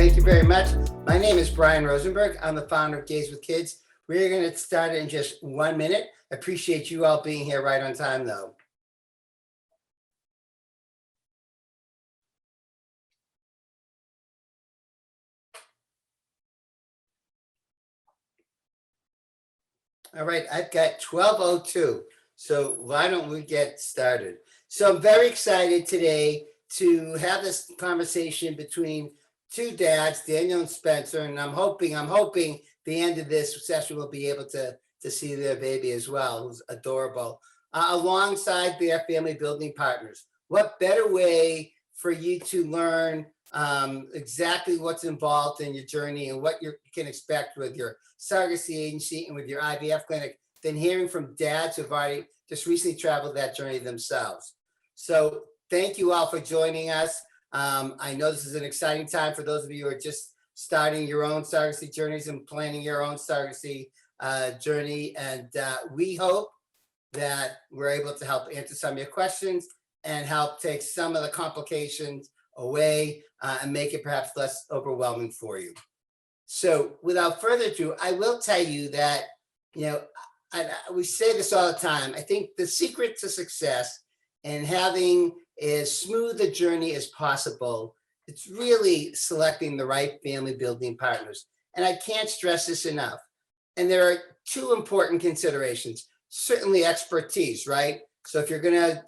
Thank you very much. My name is Brian Rosenberg. I'm the founder of Gays with Kids. We're going to start in just 1 minute. Appreciate you all being here right on time, though. All right, I've got 12:02, so why don't we get started? So I'm very excited today to have this conversation between two dads, Daniel and Spencer, and I'm hoping the end of this session will be able to see their baby as well, who's adorable, alongside their family building partners. What better way for you to learn exactly what's involved in your journey and what you can expect with your surrogacy agency and with your IVF clinic than hearing from dads who've already just recently traveled that journey themselves. So thank you all for joining us. I know this is an exciting time for those of you who are just starting your own surrogacy journeys and planning your own surrogacy journey. And we hope that we're able to help answer some of your questions and help take some of the complications away and make it perhaps less overwhelming for you. So without further ado, I will tell you that, we say this all the time. I think the secret to success and having as smooth a journey as possible, it's really selecting the right family building partners. And I can't stress this enough. And there are two important considerations. Certainly expertise, right? So if you're gonna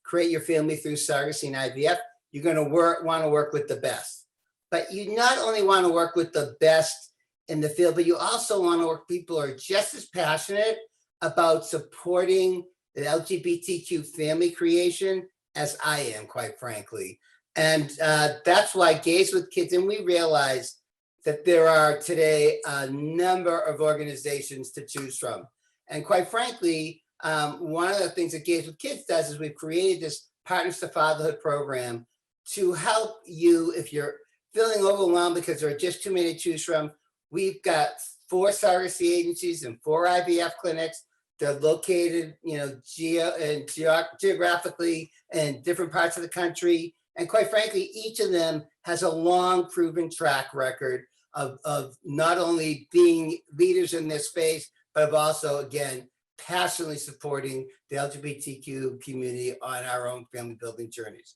create your family through surrogacy and IVF, you're gonna want to work with the best. But you not only want to work with the best in the field, but you also want to work with people who are just as passionate about supporting the LGBTQ family creation as I am, quite frankly. And that's why Gays with Kids, and we realize that there are today a number of organizations to choose from. And quite frankly, one of the things that Gays with Kids does is we've created this Partners to Fatherhood program to help you if you're feeling overwhelmed because there are just too many to choose from. We've got 4 surrogacy agencies and 4 IVF clinics. They're located, geographically in different parts of the country. And quite frankly, each of them has a long proven track record of not only being leaders in this space, but of also, again, passionately supporting the LGBTQ community on our own family building journeys.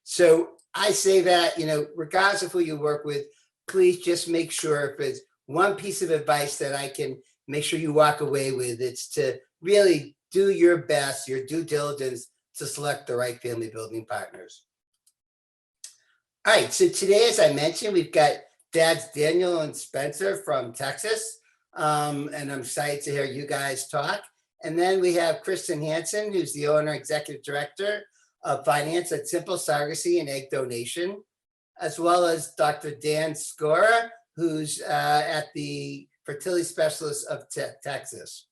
So I say that, regardless of who you work with, please just make sure if it's one piece of advice that I can make sure you walk away with, it's to really do your best, your due diligence to select the right family building partners. All right, so today, as I mentioned, we've got dads Daniel and Spencer from Texas, and I'm excited to hear you guys talk. And then we have Kristen Hanson, who's the owner, executive director of finance at Simple Surrogacy and Egg Donation, as well as Dr. Dan Skora, who's at the Fertility Specialist of Texas.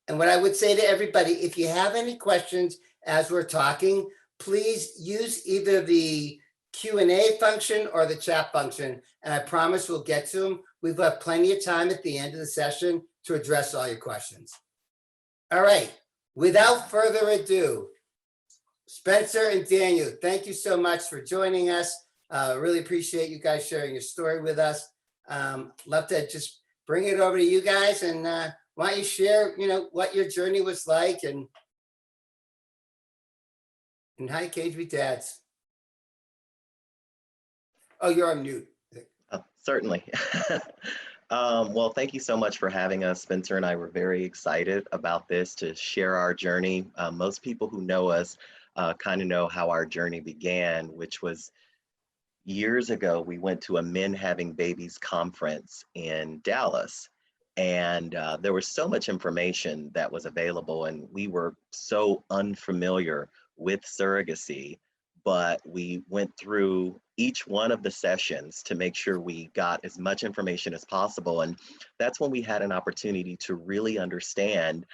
And what I would say to everybody, if you have any questions as we're talking, please use either the Q&A function or the chat function, and I promise we'll get to them. We've got plenty of time at the end of the session to address all your questions. All right, without further ado, Spencer and Daniel, thank you so much for joining us. Really appreciate you guys sharing your story with us. Love to just bring it over to you guys, and why don't you share, what your journey was like and how you came to be dads. Oh, you're on mute. Certainly. Well, thank you so much for having us. Spencer and I were very excited about this to share our journey. Most people who know us kind of know how our journey began, which was years ago. We went to a Men Having Babies conference in Dallas, and there was so much information that was available, and we were so unfamiliar with surrogacy, but we went through each one of the sessions to make sure we got as much information as possible. And that's when we had an opportunity to really understand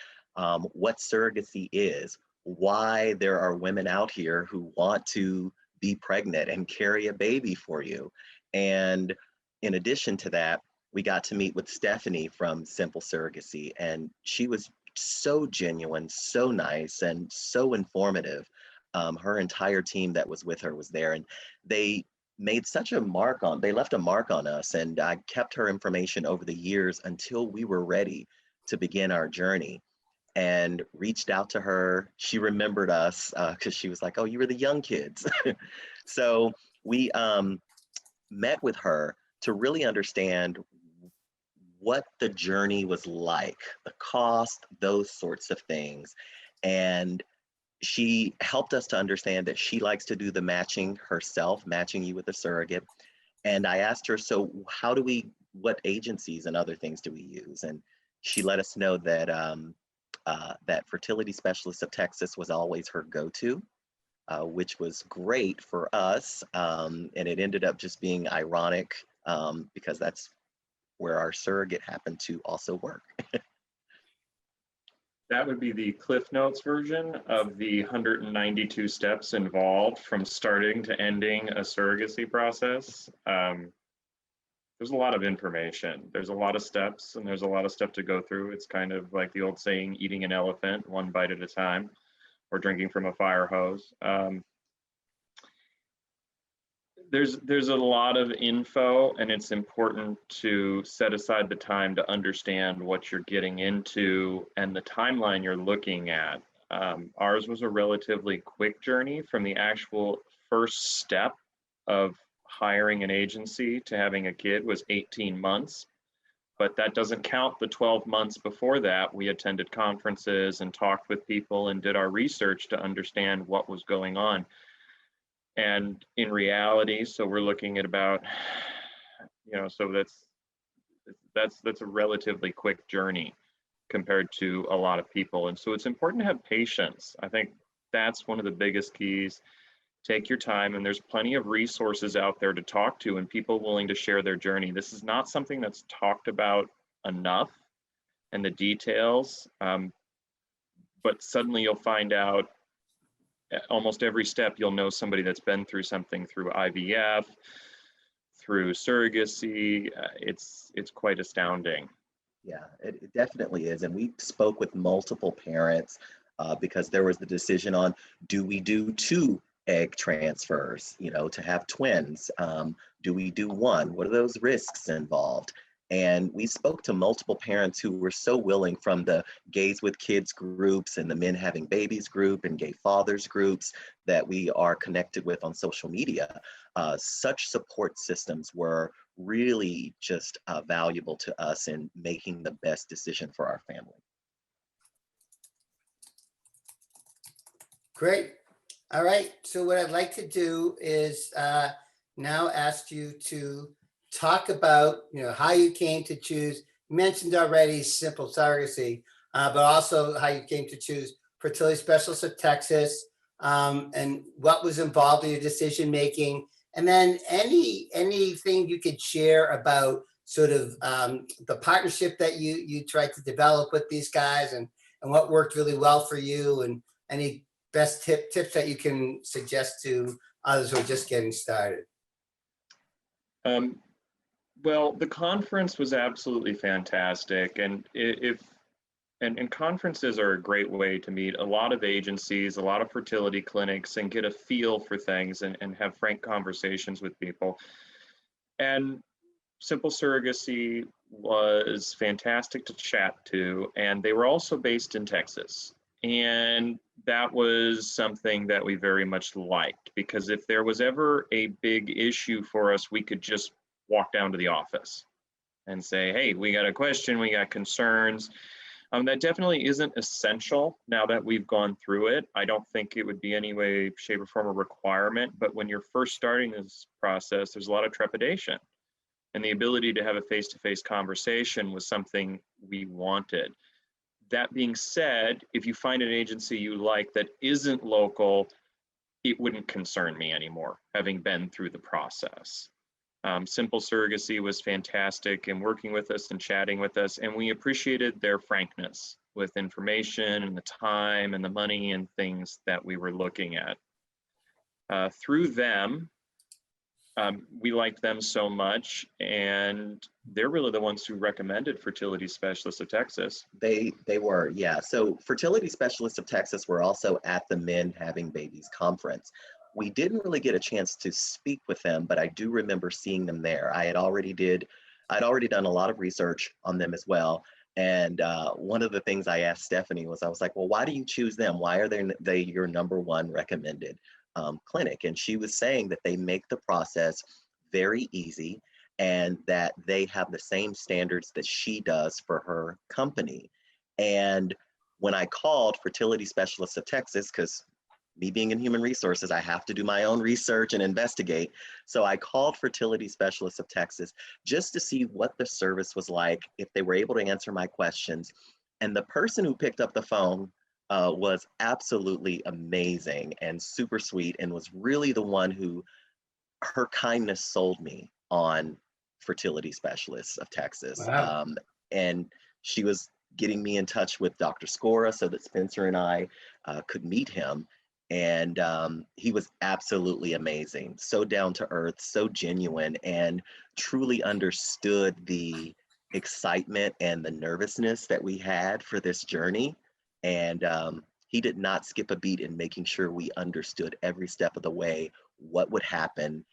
what surrogacy is, why there are women out here who want to be pregnant and carry a baby for you. And in addition to that, we got to meet with Stephanie from Simple Surrogacy, and she was so genuine, so nice, and so informative. Her entire team that was with her was there, and they made such a mark on, they left a mark on us, and I kept her information over the years until we were ready to begin our journey, and reached out to her. She remembered us because she was like, "Oh, you were the young kids." So we met with her to really understand what the journey was like, the cost, those sorts of things. And she helped us to understand that she likes to do the matching herself, matching you with a surrogate. And I asked her, so how do we, what agencies and other things do we use? And she let us know that that Fertility Specialist of Texas was always her go-to, which was great for us. And it ended up just being ironic because that's where our surrogate happened to also work. That would be the Cliff Notes version of the 192 steps involved from starting to ending a surrogacy process. There's a lot of information. There's a lot of steps, and there's a lot of stuff to go through. It's kind of like the old saying, eating an elephant one bite at a time, or drinking from a fire hose. There's a lot of info, and it's important to set aside the time to understand what you're getting into and the timeline you're looking at. Ours was a relatively quick journey from the actual first step of hiring an agency to having a kid was 18 months, but that doesn't count the 12 months before that. We attended conferences and talked with people and did our research to understand what was going on. And in reality, so we're looking at about, so that's a relatively quick journey compared to a lot of people. And so it's important to have patience. I think that's one of the biggest keys. Take your time, and there's plenty of resources out there to talk to and people willing to share their journey. This is not something that's talked about enough, and the details, but suddenly you'll find out almost every step you'll know somebody that's been through something through IVF, through surrogacy. It's quite astounding. Yeah, it definitely is. And we spoke with multiple parents because there was the decision on, do we do 2 egg transfers, to have twins? Do we do 1? What are those risks involved? And we spoke to multiple parents who were so willing, from the Gays with Kids groups and the Men Having Babies group and Gay Fathers groups that we are connected with on social media. Such support systems were really just valuable to us in making the best decision for our family. Great. All right. So what I'd like to do is now ask you to talk about, how you came to choose. You mentioned already simple surrogacy, but also how you came to choose Fertility Specialists of Texas, and what was involved in your decision making, and then anything you could share about sort of the partnership that you tried to develop with these guys, and what worked really well for you, and any best tips that you can suggest to others who are just getting started. Well, the conference was absolutely fantastic, and conferences are a great way to meet a lot of agencies, a lot of fertility clinics, and get a feel for things and have frank conversations with people. And Simple Surrogacy was fantastic to chat to, and they were also based in Texas. And that was something that we very much liked, because if there was ever a big issue for us, we could just walk down to the office and say, hey, we got a question, we got concerns. That definitely isn't essential now that we've gone through it. I don't think it would be any way, shape, or form a requirement, but when you're first starting this process, there's a lot of trepidation. And the ability to have a face-to-face conversation was something we wanted. That being said, if you find an agency you like that isn't local, it wouldn't concern me anymore, having been through the process. Simple Surrogacy was fantastic in working with us and chatting with us, and we appreciated their frankness with information and the time and the money and things that we were looking at. Through them, We liked them so much, and they're really the ones who recommended Fertility Specialists of Texas. They were, yeah. So Fertility Specialists of Texas were also at the Men Having Babies conference. We didn't really get a chance to speak with them, but I do remember seeing them there. I'd already done a lot of research on them as well. And one of the things I asked Stephanie was, I was like, well, why do you choose them? Why are they your number one recommended clinic? And she was saying that they make the process very easy, and that they have the same standards that she does for her company. And when I called Fertility Specialists of Texas, because me being in human resources, I have to do my own research and investigate. So I called Fertility Specialists of Texas just to see what the service was like, if they were able to answer my questions. And the person who picked up the phone was absolutely amazing and super sweet, and was really the one who, her kindness sold me on Fertility Specialists of Texas. Wow. And she was getting me in touch with Dr. Skora so that Spencer and I could meet him. And he was absolutely amazing, so down to earth, so genuine, and truly understood the excitement and the nervousness that we had for this journey. And he did not skip a beat in making sure we understood every step of the way what would happen,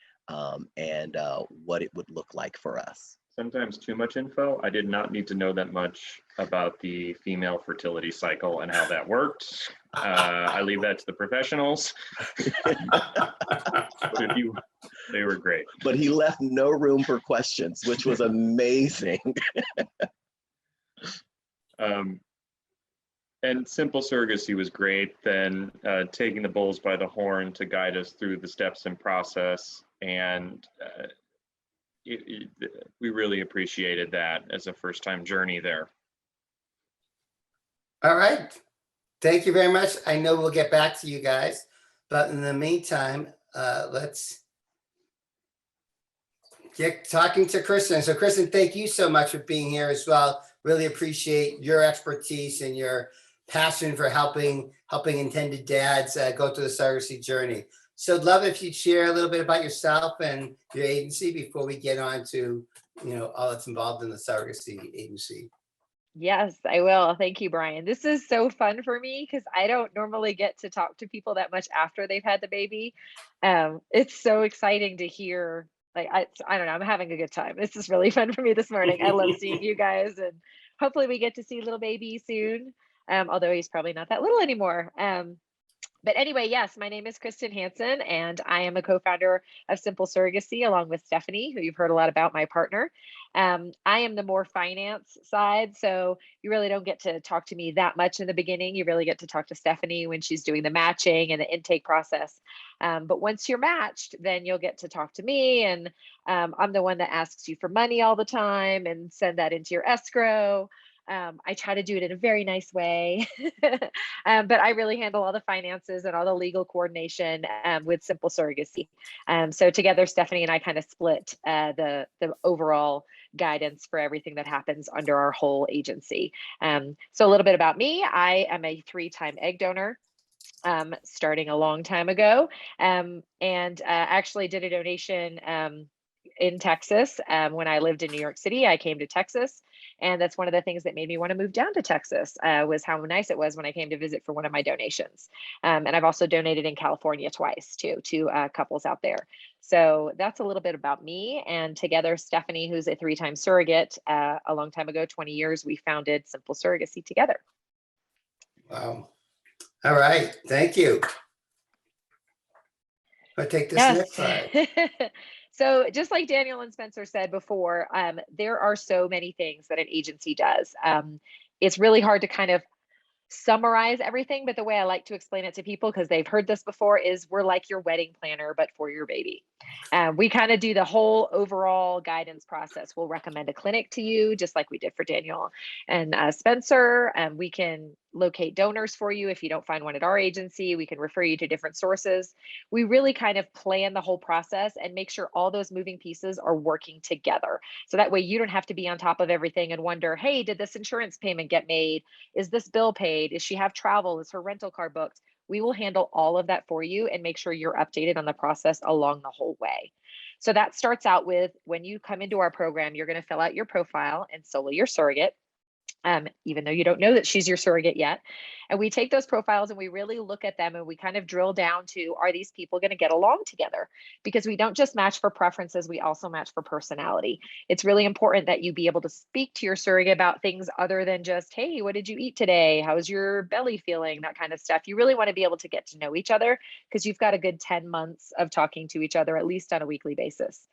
and what it would look like for us. Sometimes too much info. I did not need to know that much about the female fertility cycle and how that worked. I leave that to the professionals. But they were great. But he left no room for questions, which was amazing. And Simple Surrogacy was great. Then taking the bulls by the horn to guide us through the steps and process. And we really appreciated that as a first-time journey there. All right. Thank you very much. I know we'll get back to you guys, but in the meantime, let's get talking to Kristen. So Kristen, thank you so much for being here as well. Really appreciate your expertise and your passion for helping intended dads go through the surrogacy journey. So I'd love if you'd share a little bit about yourself and your agency before we get on to, all that's involved in the surrogacy agency. Yes, I will. Thank you, Brian. This is so fun for me because I don't normally get to talk to people that much after they've had the baby. It's so exciting to hear. Like, I don't know, I'm having a good time. This is really fun for me this morning. I love seeing you guys, and hopefully we get to see little baby soon. Although he's probably not that little anymore. But anyway, yes, my name is Kristen Hanson, and I am a co-founder of Simple Surrogacy along with Stephanie, who you've heard a lot about, my partner. I am the more finance side, so you really don't get to talk to me that much in the beginning. You really get to talk to Stephanie when she's doing the matching and the intake process. But once you're matched, then you'll get to talk to me, and I'm the one that asks you for money all the time and send that into your escrow. I try to do it in a very nice way, but I really handle all the finances and all the legal coordination with Simple Surrogacy. So together, Stephanie and I kind of split the overall guidance for everything that happens under our whole agency. So a little bit about me. I am a 3-time egg donor. Starting a long time ago, and actually did a donation in Texas. When I lived in New York City, I came to Texas. And that's one of the things that made me want to move down to Texas, was how nice it was when I came to visit for one of my donations. And I've also donated in California twice too, to couples out there. So that's a little bit about me. And together, Stephanie, who's a 3-time surrogate, a long time ago, 20 years, we founded Simple Surrogacy together. Wow. All right. Thank you. I'll take this next slide. So just like Daniel and Spencer said before, there are so many things that an agency does. It's really hard to kind of summarize everything, but the way I like to explain it to people, because they've heard this before, is we're like your wedding planner, but for your baby. We kind of do the whole overall guidance process. We'll recommend a clinic to you, just like we did for Daniel and Spencer. We can locate donors for you. If you don't find one at our agency, we can refer you to different sources. We really kind of plan the whole process and make sure all those moving pieces are working together. So that way you don't have to be on top of everything and wonder, hey, did this insurance payment get made? Is this bill paid? Does she have travel? Is her rental car booked? We will handle all of that for you and make sure you're updated on the process along the whole way. So that starts out with, when you come into our program, you're going to fill out your profile and Solo your surrogate, even though you don't know that she's your surrogate yet. And we take those profiles and we really look at them and we kind of drill down to, are these people going to get along together? Because we don't just match for preferences, we also match for personality. It's really important that you be able to speak to your surrogate about things other than just, hey, what did you eat today? How's your belly feeling? That kind of stuff. You really want to be able to get to know each other, because you've got a good 10 months of talking to each other, at least on a weekly basis.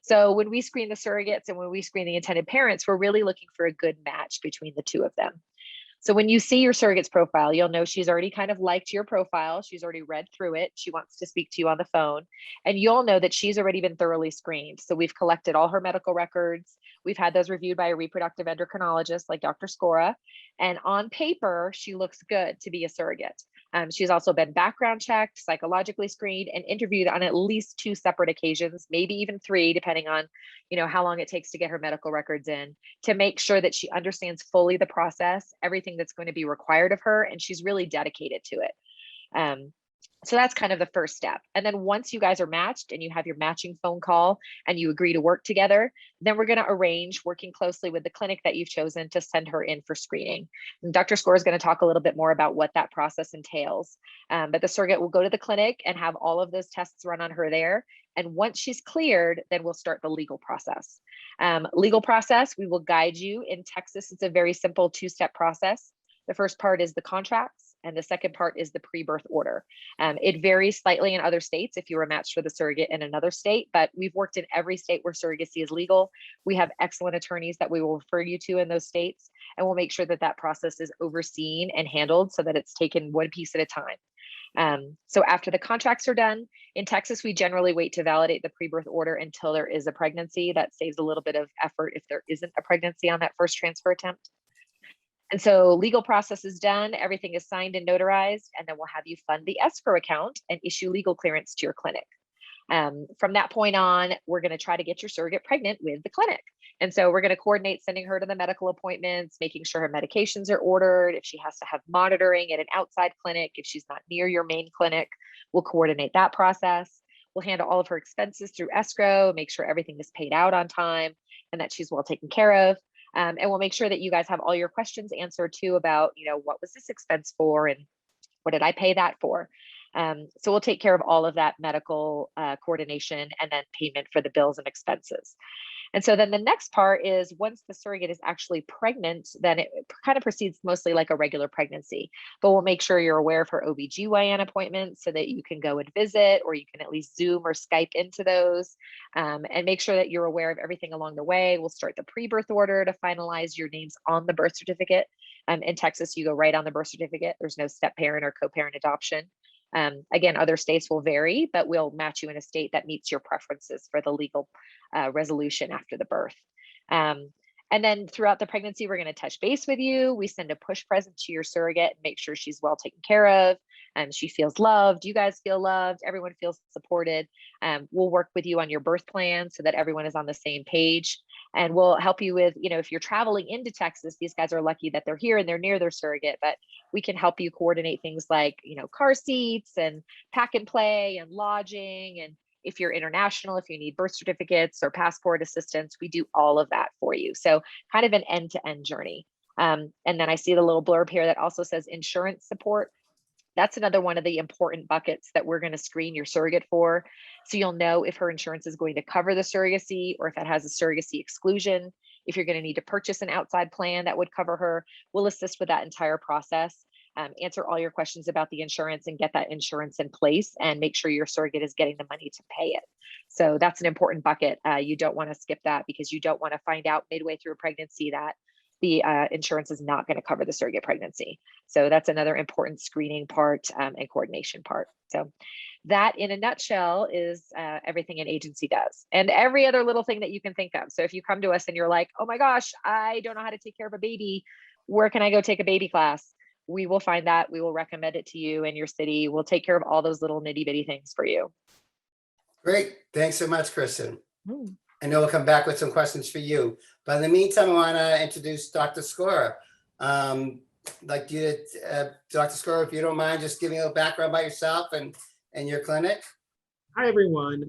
So when we screen the surrogates and when we screen the intended parents, we're really looking for a good match between the two of them. So when you see your surrogate's profile, you'll know she's already kind of liked your profile. She's already read through it. She wants to speak to you on the phone. And you'll know that she's already been thoroughly screened. So we've collected all her medical records. We've had those reviewed by a reproductive endocrinologist like Dr. Skora. And on paper, she looks good to be a surrogate. She's also been background checked, psychologically screened, and interviewed on at least 2 separate occasions, maybe even 3, depending on, how long it takes to get her medical records in, to make sure that she understands fully the process, everything that's going to be required of her, and she's really dedicated to it. So that's kind of the first step. And then once you guys are matched and you have your matching phone call and you agree to work together, then we're going to arrange, working closely with the clinic that you've chosen, to send her in for screening. And Dr. Skora is going to talk a little bit more about what that process entails. But the surrogate will go to the clinic and have all of those tests run on her there. And once she's cleared, then we'll start the legal process. Legal process, we will guide you. In Texas, it's a very simple 2-step process. The first part is the contracts, and the second part is the pre-birth order. It varies slightly in other states if you were matched with a surrogate in another state, but we've worked in every state where surrogacy is legal. We have excellent attorneys that we will refer you to in those states, and we'll make sure that that process is overseen and handled so that it's taken one piece at a time. So after the contracts are done, in Texas, we generally wait to validate the pre-birth order until there is a pregnancy. That saves a little bit of effort if there isn't a pregnancy on that first transfer attempt. And so legal process is done, everything is signed and notarized, and then we'll have you fund the escrow account and issue legal clearance to your clinic. From that point on, we're going to try to get your surrogate pregnant with the clinic. And so we're going to coordinate sending her to the medical appointments, making sure her medications are ordered. If she has to have monitoring at an outside clinic, if she's not near your main clinic, we'll coordinate that process. We'll handle all of her expenses through escrow, make sure everything is paid out on time and that she's well taken care of. And we'll make sure that you guys have all your questions answered too about, what was this expense for and what did I pay that for? So we'll take care of all of that medical coordination and then payment for the bills and expenses. And so then the next part is, once the surrogate is actually pregnant, then it kind of proceeds mostly like a regular pregnancy, but we'll make sure you're aware of her OBGYN appointments so that you can go and visit, or you can at least Zoom or Skype into those, and make sure that you're aware of everything along the way. We'll start the pre-birth order to finalize your names on the birth certificate. In Texas, you go right on the birth certificate. There's no step parent or co-parent adoption. Again, other states will vary, but we'll match you in a state that meets your preferences for the legal resolution after the birth. And then throughout the pregnancy, we're going to touch base with you. We send a push present to your surrogate and make sure she's well taken care of. She feels loved. You guys feel loved. Everyone feels supported. We'll work with you on your birth plan so that everyone is on the same page. And we'll help you with, if you're traveling into Texas, these guys are lucky that they're here and they're near their surrogate, but we can help you coordinate things like, car seats and pack and play and lodging. And if you're international, if you need birth certificates or passport assistance, we do all of that for you. So kind of an end-to-end journey. And then I see the little blurb here that also says insurance support. That's another one of the important buckets that we're going to screen your surrogate for. So you'll know if her insurance is going to cover the surrogacy or if it has a surrogacy exclusion. If you're going to need to purchase an outside plan that would cover her, we'll assist with that entire process. Answer all your questions about the insurance and get that insurance in place and make sure your surrogate is getting the money to pay it. So that's an important bucket. You don't want to skip that because you don't want to find out midway through a pregnancy that the insurance is not going to cover the surrogate pregnancy. So that's another important screening part and coordination part. So that in a nutshell is everything an agency does and every other little thing that you can think of. So if you come to us and you're like, oh my gosh, I don't know how to take care of a baby, where can I go take a baby class? We will find that. We will recommend it to you in your city. We'll take care of all those little nitty bitty things for you. Great. Thanks so much, Kristen. I know we'll come back with some questions for you. But in the meantime, I want to introduce Dr. Skora. Like you, Dr. Skora, if you don't mind just giving a background about yourself and your clinic. Hi, everyone.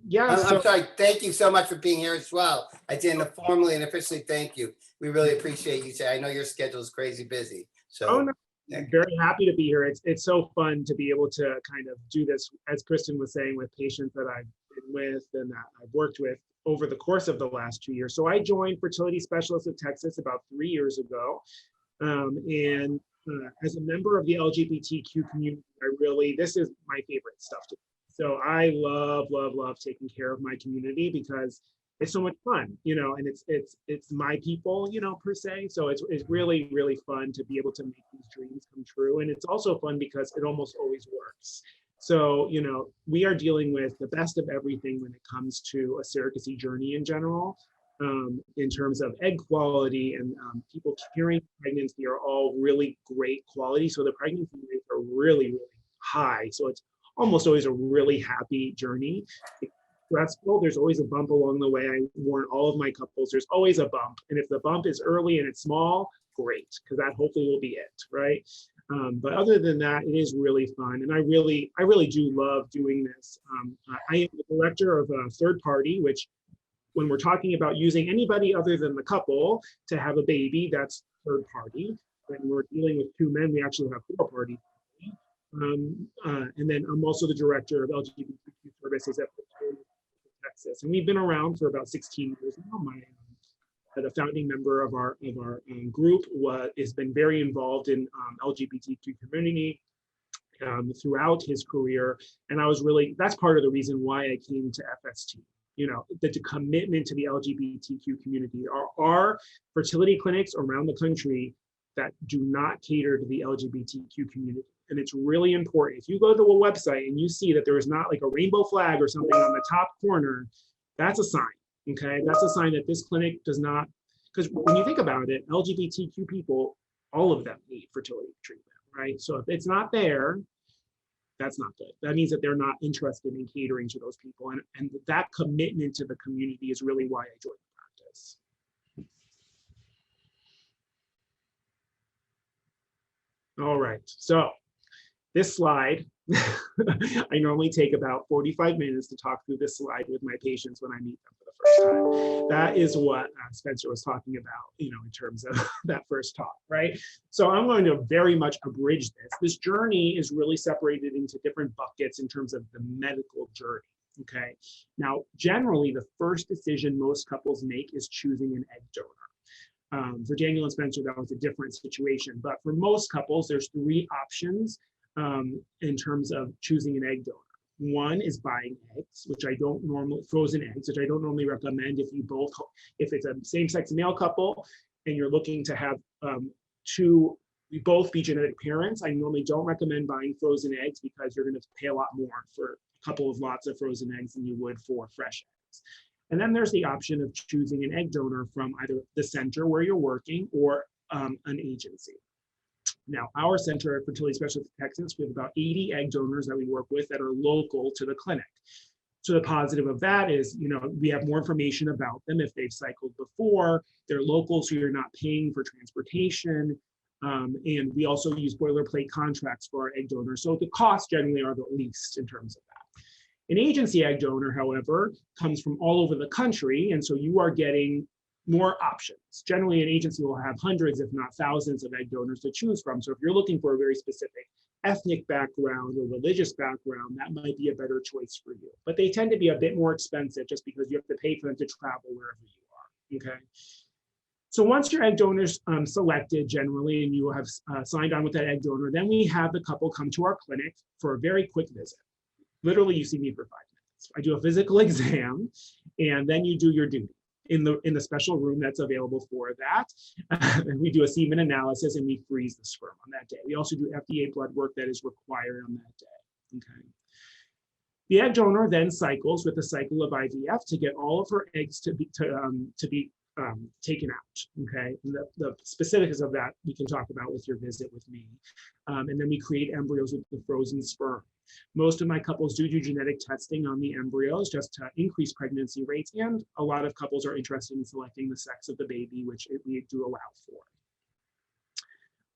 Yeah, I'm sorry. Thank you so much for being here as well. I didn't formally and officially thank you. We really appreciate you. I know your schedule is crazy busy. So no, I'm very happy to be here. It's so fun to be able to kind of do this, as Kristen was saying, with patients that I've been with and that I've worked with over the course of the last 2 years. So I joined Fertility Specialists of Texas about 3 years ago. As a member of the LGBTQ community, this is my favorite stuff to do. So I love taking care of my community because it's so much fun, and it's my people, per se. So it's really, really fun to be able to make these dreams come true. And it's also fun because it almost always works. So, we are dealing with the best of everything when it comes to a surrogacy journey in general. In terms of egg quality and people carrying pregnancy are all really great quality. So the pregnancy rates are really, really high. So it's almost always a really happy journey. It's stressful. There's always a bump along the way. I warn all of my couples, there's always a bump. And if the bump is early and it's small, great, because that hopefully will be it, right? But other than that, it is really fun. And I really do love doing this. I am the director of a third party, which when we're talking about using anybody other than the couple to have a baby, that's third party. When we're dealing with two men, we actually have four parties. And then I'm also the director of LGBTQ services at Texas. And we've been around for about 16 years now. The founding member of our group has been very involved in LGBTQ community throughout his career. And that's part of the reason why I came to FST. The commitment to the LGBTQ community. Are fertility clinics around the country that do not cater to the LGBTQ community. And it's really important. If you go to a website and you see that there is not like a rainbow flag or something on the top corner, that's a sign, okay? That's a sign that this clinic does not, because when you think about it, LGBTQ people, all of them need fertility treatment, right? So if it's not there, that's not good. That means that they're not interested in catering to those people. And that commitment to the community is really why I joined the practice. All right, so this slide, I normally take about 45 minutes to talk through this slide with my patients when I meet them for the first time. That is what Spencer was talking about, in terms of that first talk, right? So I'm going to very much abridge this. This journey is really separated into different buckets in terms of the medical journey, okay? Now, generally, the first decision most couples make is choosing an egg donor. For Daniel and Spencer, that was a different situation, but for most couples, there's three options in terms of choosing an egg donor. One is buying eggs, which I don't normally, frozen eggs, which I don't normally recommend if it's a same-sex male couple and you're looking to have both be genetic parents. I normally don't recommend buying frozen eggs because you're going to pay a lot more for a couple of lots of frozen eggs than you would for fresh eggs. And then there's the option of choosing an egg donor from either the center where you're working or an agency. Now, our center at Fertility Specialists of Texas, we have about 80 egg donors that we work with that are local to the clinic. So the positive of that is, we have more information about them if they've cycled before, they're local, so you're not paying for transportation. And we also use boilerplate contracts for our egg donors. So the costs generally are the least in terms of that. An agency egg donor, however, comes from all over the country. And so you are getting more options. Generally, an agency will have hundreds, if not thousands, of egg donors to choose from. So if you're looking for a very specific ethnic background or religious background, that might be a better choice for you. But they tend to be a bit more expensive just because you have to pay for them to travel wherever you are, okay? So once your egg donor's selected generally, and you have signed on with that egg donor, then we have the couple come to our clinic for a very quick visit. Literally, you see me for 5 minutes. I do a physical exam, and then you do your duty in the special room that's available for that. And we do a semen analysis and we freeze the sperm on that day. We also do FDA blood work that is required on that day, okay? The egg donor then cycles with a cycle of IVF to get all of her eggs to be taken out, okay? And the specifics of that we can talk about with your visit with me. And then we create embryos with the frozen sperm. Most of my couples do genetic testing on the embryos just to increase pregnancy rates, and a lot of couples are interested in selecting the sex of the baby, which we do allow for.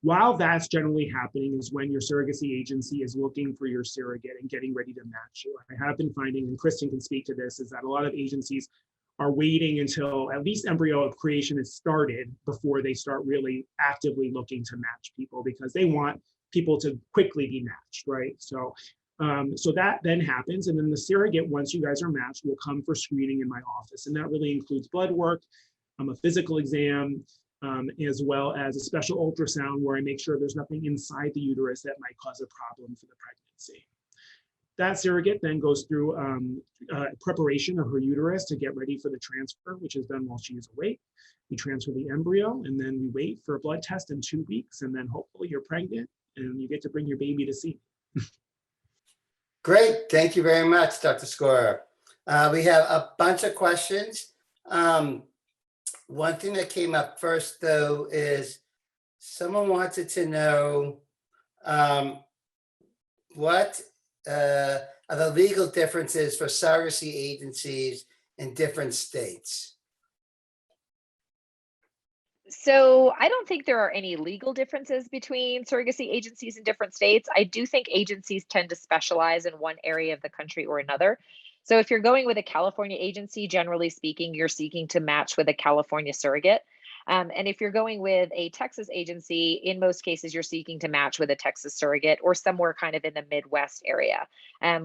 While that's generally happening is when your surrogacy agency is looking for your surrogate and getting ready to match you. I have been finding, and Kristen can speak to this, is that a lot of agencies are waiting until at least embryo creation is started before they start really actively looking to match people, because they want people to quickly be matched, right? So that then happens, and then the surrogate, once you guys are matched, will come for screening in my office, and that really includes blood work, a physical exam, as well as a special ultrasound where I make sure there's nothing inside the uterus that might cause a problem for the pregnancy. That surrogate then goes through preparation of her uterus to get ready for the transfer, which is done while she is awake. We transfer the embryo, and then we wait for a blood test in 2 weeks, and then hopefully you're pregnant and you get to bring your baby to see. Great, thank you very much, Dr. Skora. We have a bunch of questions. One thing that came up first, though, is someone wanted to know what are the legal differences for surrogacy agencies in different states? So I don't think there are any legal differences between surrogacy agencies in different states. I do think agencies tend to specialize in one area of the country or another. So if you're going with a California agency, generally speaking, you're seeking to match with a California surrogate. And if you're going with a Texas agency, in most cases, you're seeking to match with a Texas surrogate or somewhere kind of in the Midwest area.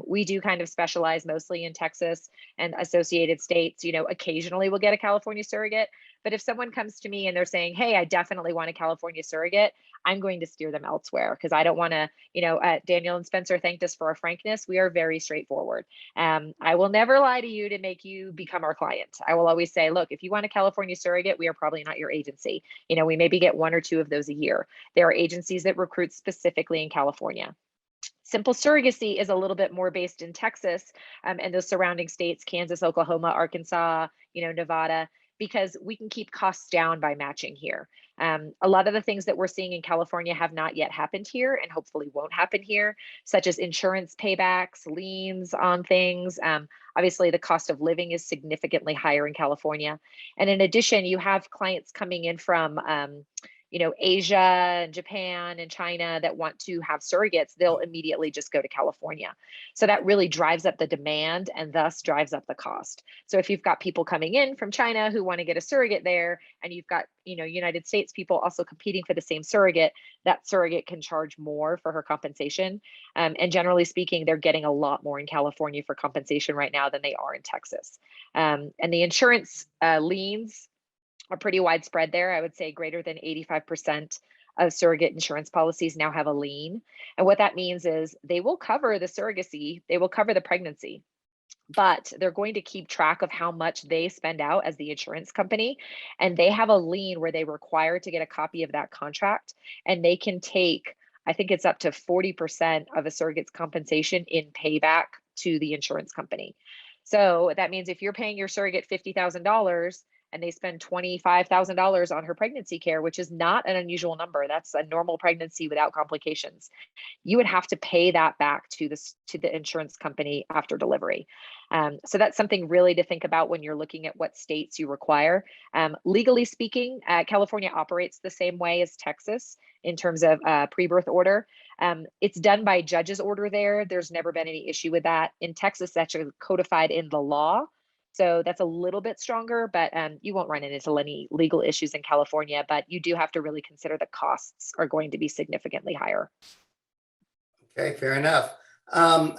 We do kind of specialize mostly in Texas and associated states. You know, occasionally we'll get a California surrogate. But if someone comes to me and they're saying, hey, I definitely want a California surrogate, I'm going to steer them elsewhere because I don't want to, you know, Daniel and Spencer thanked us for our frankness. We are very straightforward. I will never lie to you to make you become our client. I will always say, look, if you want a California surrogate, we are probably not your agency. You know, we maybe get 1 or 2 of those a year. There are agencies that recruit specifically in California. Simple surrogacy is a little bit more based in Texas and those surrounding states, Kansas, Oklahoma, Arkansas, you know, Nevada, because we can keep costs down by matching here. A lot of the things that we're seeing in California have not yet happened here and hopefully won't happen here, such as insurance paybacks, liens on things. Obviously, the cost of living is significantly higher in California. And in addition, you have clients coming in from you know, Asia and Japan and China that want to have surrogates, they'll immediately just go to California. So that really drives up the demand and thus drives up the cost. So if you've got people coming in from China who want to get a surrogate there, and you've got, you know, United States people also competing for the same surrogate, that surrogate can charge more for her compensation. And generally speaking, they're getting a lot more in California for compensation right now than they are in Texas. And the insurance liens are pretty widespread there. I would say greater than 85% of surrogate insurance policies now have a lien. And what that means is they will cover the surrogacy, they will cover the pregnancy, but they're going to keep track of how much they spend out as the insurance company. And they have a lien where they require to get a copy of that contract, and they can take, I think it's up to 40% of a surrogate's compensation in payback to the insurance company. So that means if you're paying your surrogate $50,000 and they spend $25,000 on her pregnancy care, which is not an unusual number, that's a normal pregnancy without complications, you would have to pay that back to the insurance company after delivery. So that's something really to think about when you're looking at what states you require. Legally speaking, California operates the same way as Texas in terms of pre-birth order. It's done by judge's order there. There's never been any issue with that. In Texas, that's actually codified in the law. So that's a little bit stronger, but you won't run into any legal issues in California, but you do have to really consider the costs are going to be significantly higher. Okay, fair enough.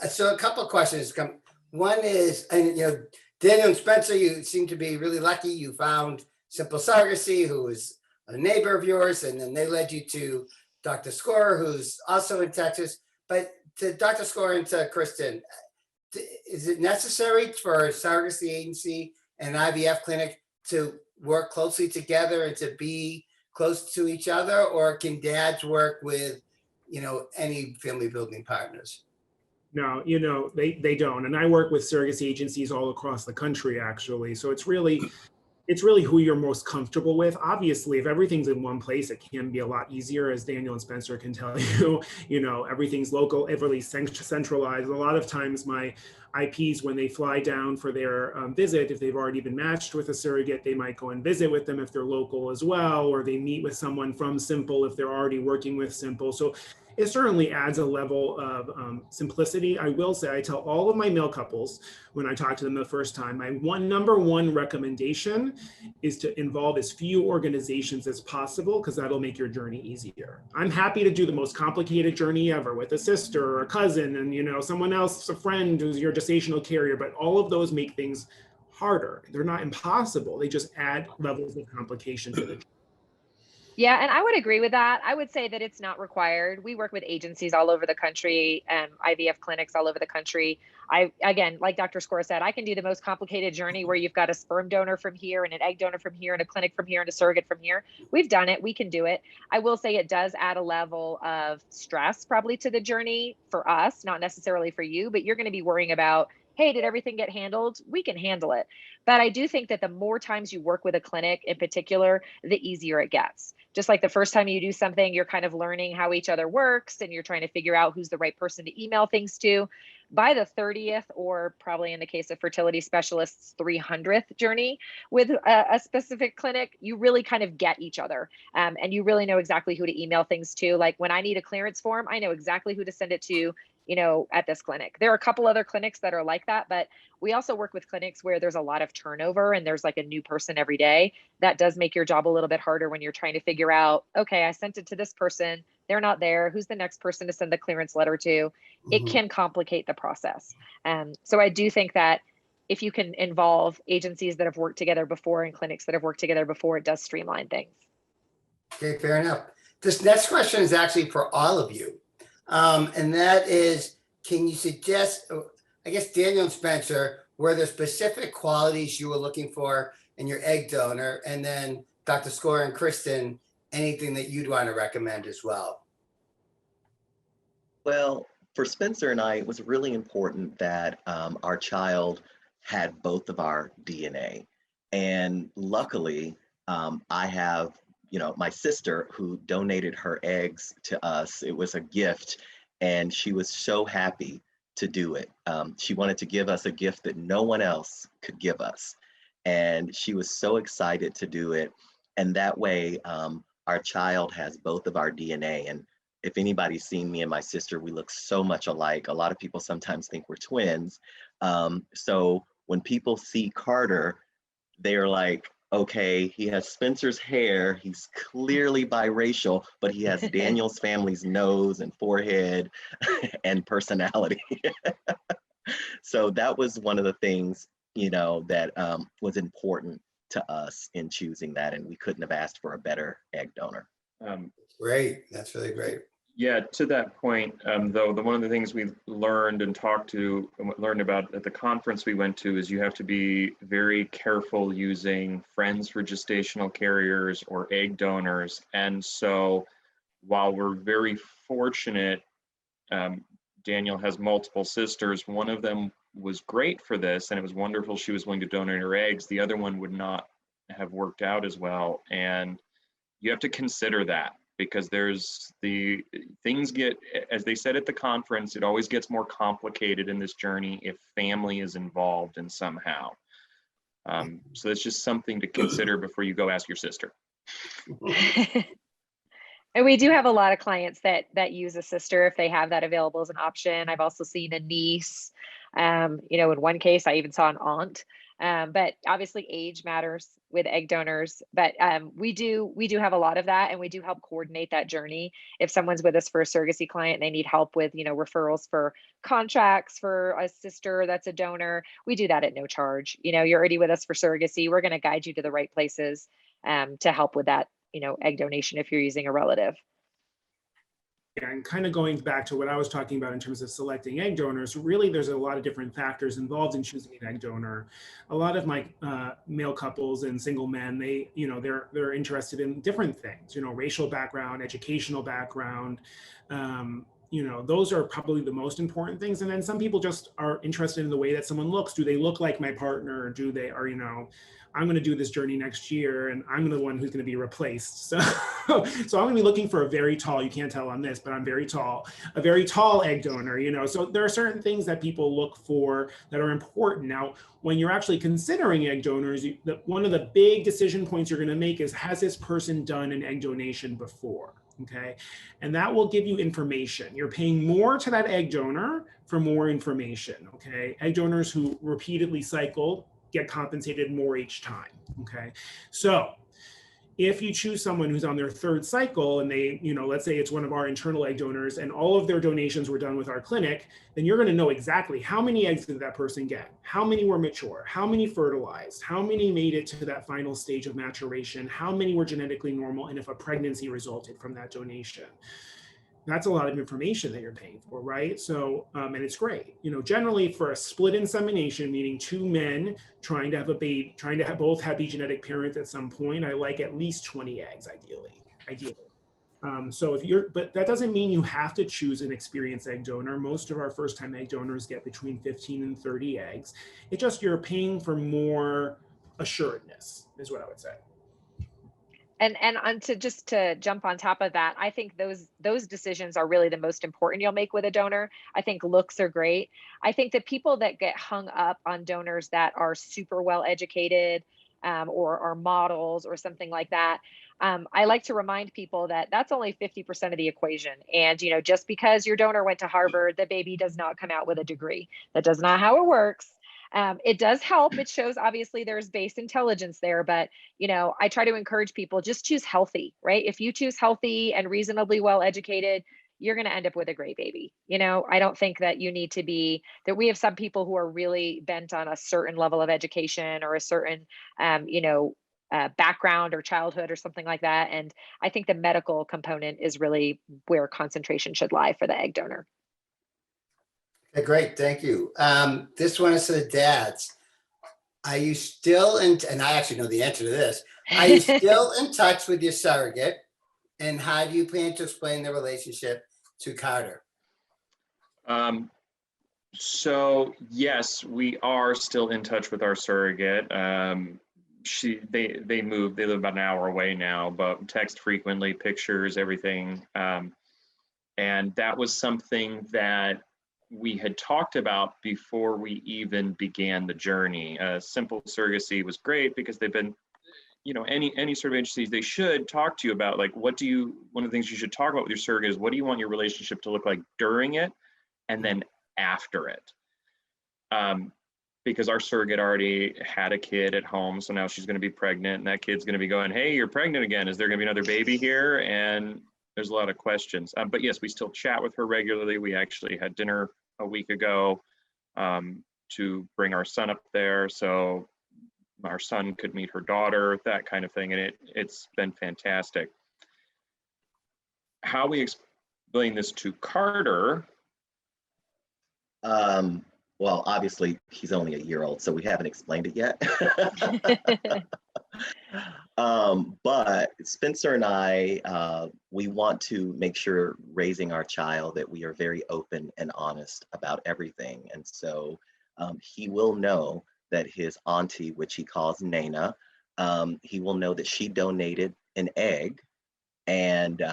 So a couple of questions come. One is, and you know, Daniel and Spencer, you seem to be really lucky. You found Simple Surrogacy, who is a neighbor of yours, and then they led you to Dr. Skora, who's also in Texas. But to Dr. Skora and to Kristen, is it necessary for a surrogacy agency and IVF clinic to work closely together and to be close to each other, or can dads work with, you know, any family building partners? No, you know, they don't. And I work with surrogacy agencies all across the country, actually. So it's really it's really who you're most comfortable with. Obviously, if everything's in one place, it can be a lot easier, as Daniel and Spencer can tell you. Everything's local, everything's centralized. A lot of times my IPs, when they fly down for their visit, if they've already been matched with a surrogate, they might go and visit with them if they're local as well, or they meet with someone from Simple if they're already working with Simple. So it certainly adds a level of simplicity. I will say, I tell all of my male couples when I talk to them the first time, my number one recommendation is to involve as few organizations as possible, because that'll make your journey easier. I'm happy to do the most complicated journey ever with a sister or a cousin and someone else, a friend who's your gestational carrier, but all of those make things harder. They're not impossible. They just add levels of complication to the journey. Yeah, and I would agree with that. I would say that it's not required. We work with agencies all over the country, IVF clinics all over the country. Again, like Dr. Skora said, I can do the most complicated journey where you've got a sperm donor from here and an egg donor from here and a clinic from here and a surrogate from here. We've done it. We can do it. I will say it does add a level of stress probably to the journey for us, not necessarily for you, but you're going to be worrying about, hey, did everything get handled? We can handle it. But I do think that the more times you work with a clinic in particular, the easier it gets. Just like the first time you do something, you're kind of learning how each other works and you're trying to figure out who's the right person to email things to. By the 30th, or probably in the case of fertility specialists, 300th journey with a specific clinic, you really kind of get each other and you really know exactly who to email things to. Like when I need a clearance form, I know exactly who to send it to, at this clinic. There are a couple other clinics that are like that, but we also work with clinics where there's a lot of turnover and there's like a new person every day. That does make your job a little bit harder when you're trying to figure out, okay, I sent it to this person. They're not there. Who's the next person to send the clearance letter to? It can complicate the process. So I do think that if you can involve agencies that have worked together before and clinics that have worked together before, it does streamline things. Okay, fair enough. This next question is actually for all of you. And that is, can you suggest, I guess, Daniel and Spencer, were there specific qualities you were looking for in your egg donor? And then Dr. Skora and Kristen, anything that you'd want to recommend as well? Well, for Spencer and I, it was really important that our child had both of our DNA. And luckily, I have my sister who donated her eggs to us. It was a gift, and she was so happy to do it. She wanted to give us a gift that no one else could give us. And she was so excited to do it. And that way, our child has both of our DNA. And if anybody's seen me and my sister, we look so much alike. A lot of people sometimes think we're twins. So when people see Carter, they're like, okay, he has Spencer's hair, he's clearly biracial, but he has Daniel's family's nose and forehead and personality. So that was one of the things, that was important to us in choosing that, and we couldn't have asked for a better egg donor. Great, that's really great. Yeah, to that point, though, one of the things we learned and learned about at the conference we went to is you have to be very careful using friends for gestational carriers or egg donors. And so while we're very fortunate, Daniel has multiple sisters. One of them was great for this, and it was wonderful she was willing to donate her eggs. The other one would not have worked out as well. And you have to consider that, because things get, as they said at the conference, it always gets more complicated in this journey if family is involved in somehow. So it's just something to consider before you go ask your sister. And we do have a lot of clients that use a sister if they have that available as an option. I've also seen a niece. In one case, I even saw an aunt. But obviously age matters with egg donors, but we do have a lot of that, and we do help coordinate that journey. If someone's with us for a surrogacy client and they need help with, referrals for contracts for a sister that's a donor, we do that at no charge. You're already with us for surrogacy. We're going to guide you to the right places to help with that, egg donation if you're using a relative. And kind of going back to what I was talking about in terms of selecting egg donors, really there's a lot of different factors involved in choosing an egg donor. A lot of my male couples and single men, they're interested in different things, racial background, educational background, you know, those are probably the most important things. And then some people just are interested in the way that someone looks. Do they look like my partner? Or do they, or, you know, I'm going to do this journey next year and I'm the one who's going to be replaced. So, so I'm going to be looking for a very tall, you can't tell on this, but I'm very tall, a very tall egg donor, you know. So there are certain things that people look for that are important. Now, when you're actually considering egg donors, one of the big decision points you're going to make is, has this person done an egg donation before? Okay. And that will give you information. You're paying more to that egg donor for more information. Okay. Egg donors who repeatedly cycle get compensated more each time. Okay. So if you choose someone who's on their third cycle and they, you know, let's say it's one of our internal egg donors and all of their donations were done with our clinic, then you're going to know exactly how many eggs did that person get, how many were mature, how many fertilized, how many made it to that final stage of maturation, how many were genetically normal, and if a pregnancy resulted from that donation. That's a lot of information that you're paying for, right? So, and it's great. You know, generally for a split insemination, meaning two men trying to have a baby, trying to have both happy genetic parents at some point, I like at least 20 eggs, ideally. So if you're, but that doesn't mean you have to choose an experienced egg donor. Most of our first-time egg donors get between 15 and 30 eggs. It's just you're paying for more assuredness, is what I would say. And to jump on top of that, I think those decisions are really the most important you'll make with a donor. I think looks are great. I think the people that get hung up on donors that are super well educated or are models or something like that, I like to remind people that that's only 50% of the equation. And, you know, just because your donor went to Harvard, the baby does not come out with a degree. That does not how it works. It does help. It shows obviously there's base intelligence there, but you know, I try to encourage people just choose healthy, right? If you choose healthy and reasonably well educated, you're going to end up with a great baby. You know, I don't think that you need to be that. We have some people who are really bent on a certain level of education or a certain, you know, background or childhood or something like that. And I think the medical component is really where concentration should lie for the egg donor. Okay, great, thank you. This one is to the dads. Are you still in, and I actually know the answer to this, are you still in touch with your surrogate? And how do you plan to explain the relationship to Carter? So yes, we are still in touch with our surrogate. They moved, they live about an hour away now, but text frequently, pictures, everything. And that was something that we had talked about before we even began the journey. Simple surrogacy was great because they've been, you know, any sort of agencies, they should talk to you about like, one of the things you should talk about with your surrogate is what do you want your relationship to look like during it and then after it. Because our surrogate already had a kid at home, so now she's going to be pregnant and that kid's going to be going, hey, you're pregnant again. Is there going to be another baby here? And there's a lot of questions. But yes, we still chat with her regularly. We actually had dinner a week ago to bring our son up there so our son could meet her daughter, that kind of thing. And it's been fantastic. How we explain this to Carter? Well, obviously he's only a year old, so we haven't explained it yet. But Spencer and I, we want to make sure raising our child that we are very open and honest about everything. And so he will know that his auntie, which he calls Nana, he will know that she donated an egg and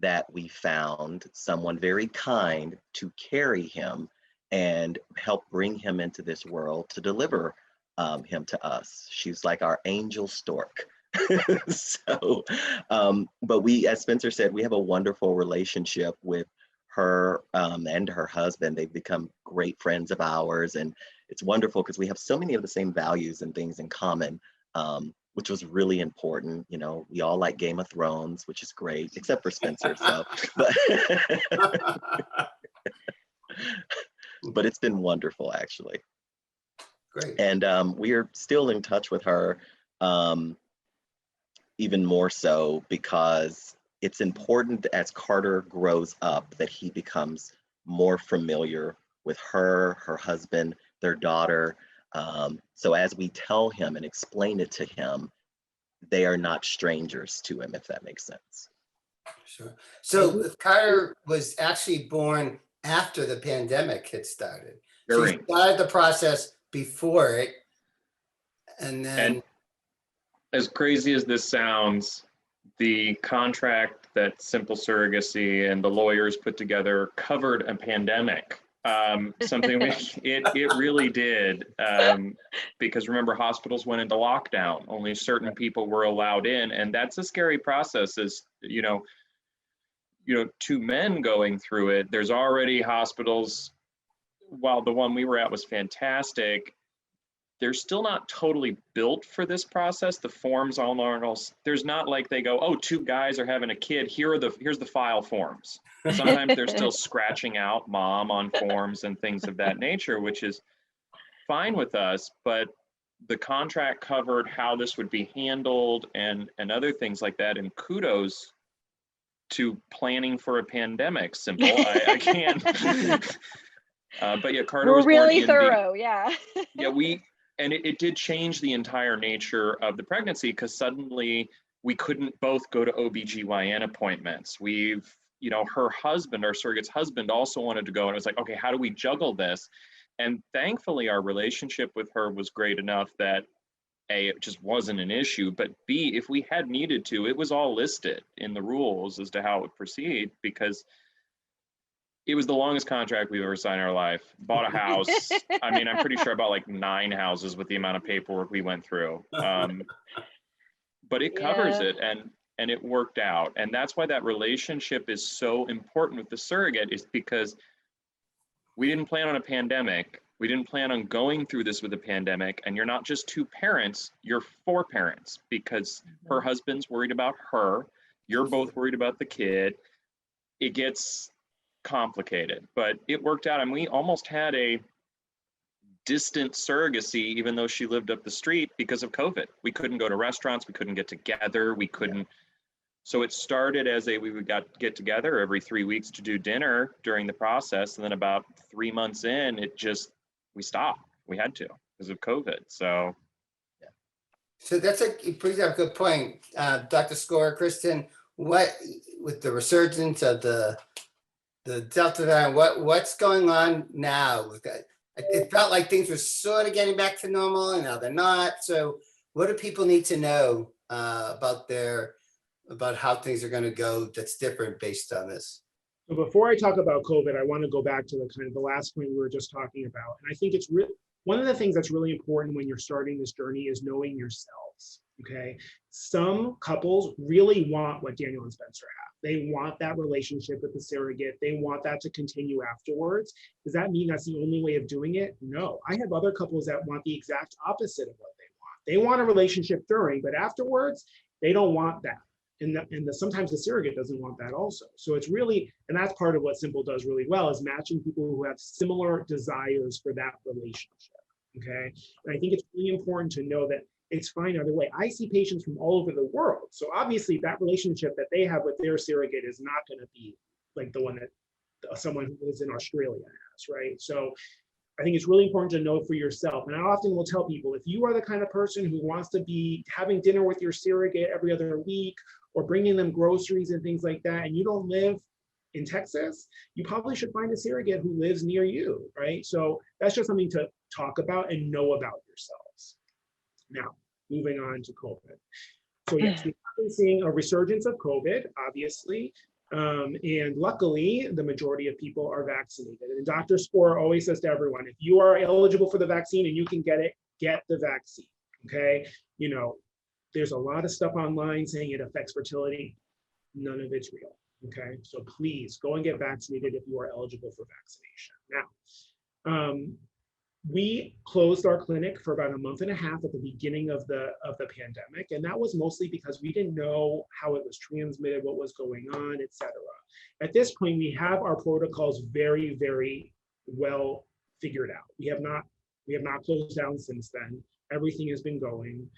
that we found someone very kind to carry him and help bring him into this world to deliver him to us. She's like our angel stork. So, but we, as Spencer said, we have a wonderful relationship with her and her husband. They've become great friends of ours, and it's wonderful because we have so many of the same values and things in common, which was really important. You know, we all like Game of Thrones, which is great, except for Spencer. So, but it's been wonderful, actually. Great. And we are still in touch with her, even more so because it's important as Carter grows up that he becomes more familiar with her husband, their daughter. So as we tell him and explain it to him, they are not strangers to him, if that makes sense. Sure. So Carter was actually born after the pandemic had started. So you During. started the process before it, and then And as crazy as this sounds, the contract that Simple Surrogacy and the lawyers put together covered a pandemic. Something it really did, because remember, hospitals went into lockdown. Only certain people were allowed in, and that's a scary process. As two men going through it. There's already hospitals. While the one we were at was fantastic, they're still not totally built for this process. The forms there's not like they go, oh, two guys are having a kid. Here's the file forms. Sometimes they're still scratching out mom on forms and things of that nature, which is fine with us, but the contract covered how this would be handled and other things like that. And kudos to planning for a pandemic, Simple. I can't. But yeah, Carter was We're born really in thorough, yeah. Yeah, and it did change the entire nature of the pregnancy, because suddenly we couldn't both go to OBGYN appointments. Her husband, our surrogate's husband, also wanted to go, and it was like, okay, how do we juggle this? And thankfully, our relationship with her was great enough that A, it just wasn't an issue, but B, if we had needed to, it was all listed in the rules as to how it would proceed, because it was the longest contract we've ever signed in our life. Bought a house. I mean, I'm pretty sure I bought like 9 houses with the amount of paperwork we went through. But it covers it, and it worked out. And that's why that relationship is so important with the surrogate, is because we didn't plan on a pandemic. We didn't plan on going through this with a pandemic. And you're not just 2 parents, you're 4 parents, because her husband's worried about her. You're both worried about the kid. It gets complicated, but it worked out. And we almost had a distant surrogacy, even though she lived up the street, because of COVID. We couldn't go to restaurants, we couldn't get together, we couldn't. So it started as we would get together every 3 weeks to do dinner during the process, and then about 3 months in, we stopped. We had to, because of COVID. So it brings up a good point, Dr. Skora, Kristen. What with the resurgence of the Delta variant, what's going on now? It felt like things were sort of getting back to normal, and now they're not. So what do people need to know about how things are going to go that's different based on this? So before I talk about COVID, I want to go back to the last point we were just talking about. And I think it's one of the things that's really important when you're starting this journey is knowing yourselves, okay? Some couples really want what Daniel and Spencer have. They want that relationship with the surrogate. They want that to continue afterwards. Does that mean that's the only way of doing it? No. I have other couples that want the exact opposite of what they want. They want a relationship during, but afterwards, they don't want that. And sometimes the surrogate doesn't want that also. So it's really, and that's part of what Simple does really well, is matching people who have similar desires for that relationship, okay? And I think it's really important to know that it's fine either way. I see patients from all over the world. So obviously that relationship that they have with their surrogate is not going to be like the one that someone who lives in Australia has, right? So I think it's really important to know for yourself. And I often will tell people, if you are the kind of person who wants to be having dinner with your surrogate every other week, or bringing them groceries and things like that, and you don't live in Texas, you probably should find a surrogate who lives near you, right? So that's just something to talk about and know about yourselves. Now, moving on to COVID. So yes, we've been seeing a resurgence of COVID, obviously, and luckily, the majority of people are vaccinated. And Dr. Skora always says to everyone, if you are eligible for the vaccine and you can get it, get the vaccine, okay? There's a lot of stuff online saying it affects fertility. None of it's real, okay? So please go and get vaccinated if you are eligible for vaccination. Now, we closed our clinic for about a month and a half at the beginning of the pandemic, and that was mostly because we didn't know how it was transmitted, what was going on, etc. At this point, we have our protocols very, very well figured out. We have not closed down since then. Everything has been going.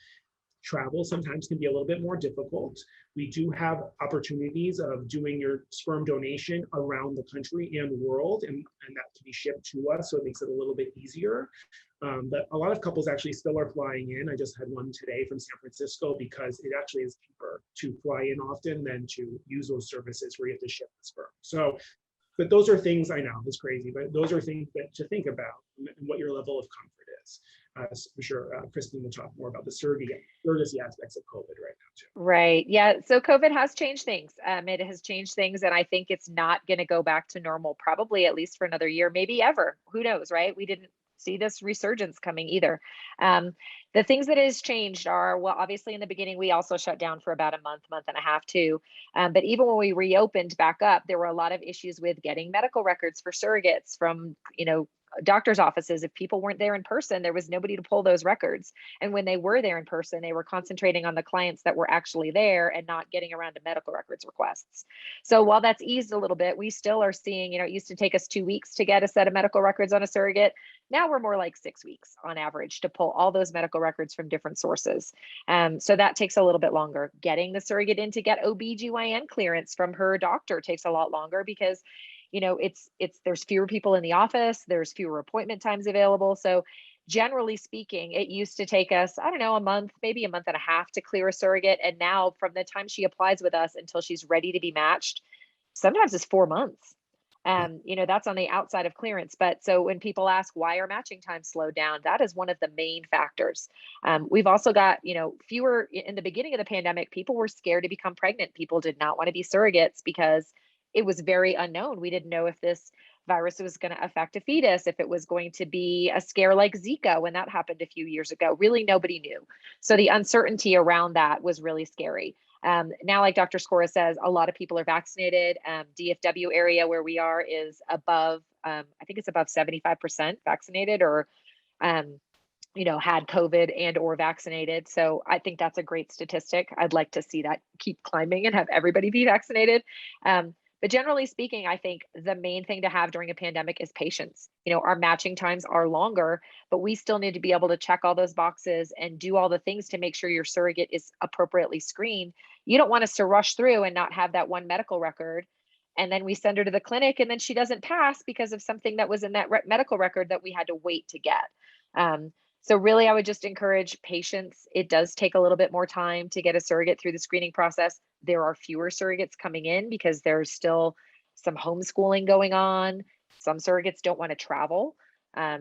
Travel sometimes can be a little bit more difficult. We do have opportunities of doing your sperm donation around the country and world, and that can be shipped to us, so it makes it a little bit easier. But a lot of couples actually still are flying in. I just had one today from San Francisco because it actually is cheaper to fly in often than to use those services where you have to ship the sperm. So, but those are things, I know it's crazy, but those are things that to think about and what your level of comfort is. I'm sure Kristen will talk more about the surrogacy aspects of COVID right now too. Right. Yeah. So COVID has changed things. It has changed things, and I think it's not going to go back to normal, probably at least for another year, maybe ever. Who knows, right? We didn't see this resurgence coming either. The things that has changed are, well, obviously in the beginning, we also shut down for about a month and a half too. But even when we reopened back up, there were a lot of issues with getting medical records for surrogates from, doctor's offices. If people weren't there in person, there was nobody to pull those records. And when they were there in person, they were concentrating on the clients that were actually there and not getting around to medical records requests. So while that's eased a little bit, we still are seeing, it used to take us 2 weeks to get a set of medical records on a surrogate. Now we're more like 6 weeks on average to pull all those medical records from different sources. So that takes a little bit longer. Getting the surrogate in to get OB/GYN clearance from her doctor takes a lot longer because there's fewer people in the office, there's fewer appointment times available. So generally speaking, it used to take us, I don't know, a month, maybe a month and a half to clear a surrogate. And now from the time she applies with us until she's ready to be matched, sometimes it's 4 months. That's on the outside of clearance. But so when people ask why are matching times slowed down, that is one of the main factors. We've also got, fewer in the beginning of the pandemic, people were scared to become pregnant. People did not want to be surrogates because it was very unknown. We didn't know if this virus was going to affect a fetus, if it was going to be a scare like Zika when that happened a few years ago. Really, nobody knew. So the uncertainty around that was really scary. Now, like Dr. Skora says, a lot of people are vaccinated. DFW area where we are is above, I think it's above 75% vaccinated or, had COVID and or vaccinated. So I think that's a great statistic. I'd like to see that keep climbing and have everybody be vaccinated. But generally speaking, I think the main thing to have during a pandemic is patience. Our matching times are longer, but we still need to be able to check all those boxes and do all the things to make sure your surrogate is appropriately screened. You don't want us to rush through and not have that one medical record. And then we send her to the clinic and then she doesn't pass because of something that was in that medical record that we had to wait to get. So really, I would just encourage patience. It does take a little bit more time to get a surrogate through the screening process. There are fewer surrogates coming in because there's still some homeschooling going on. Some surrogates don't want to travel.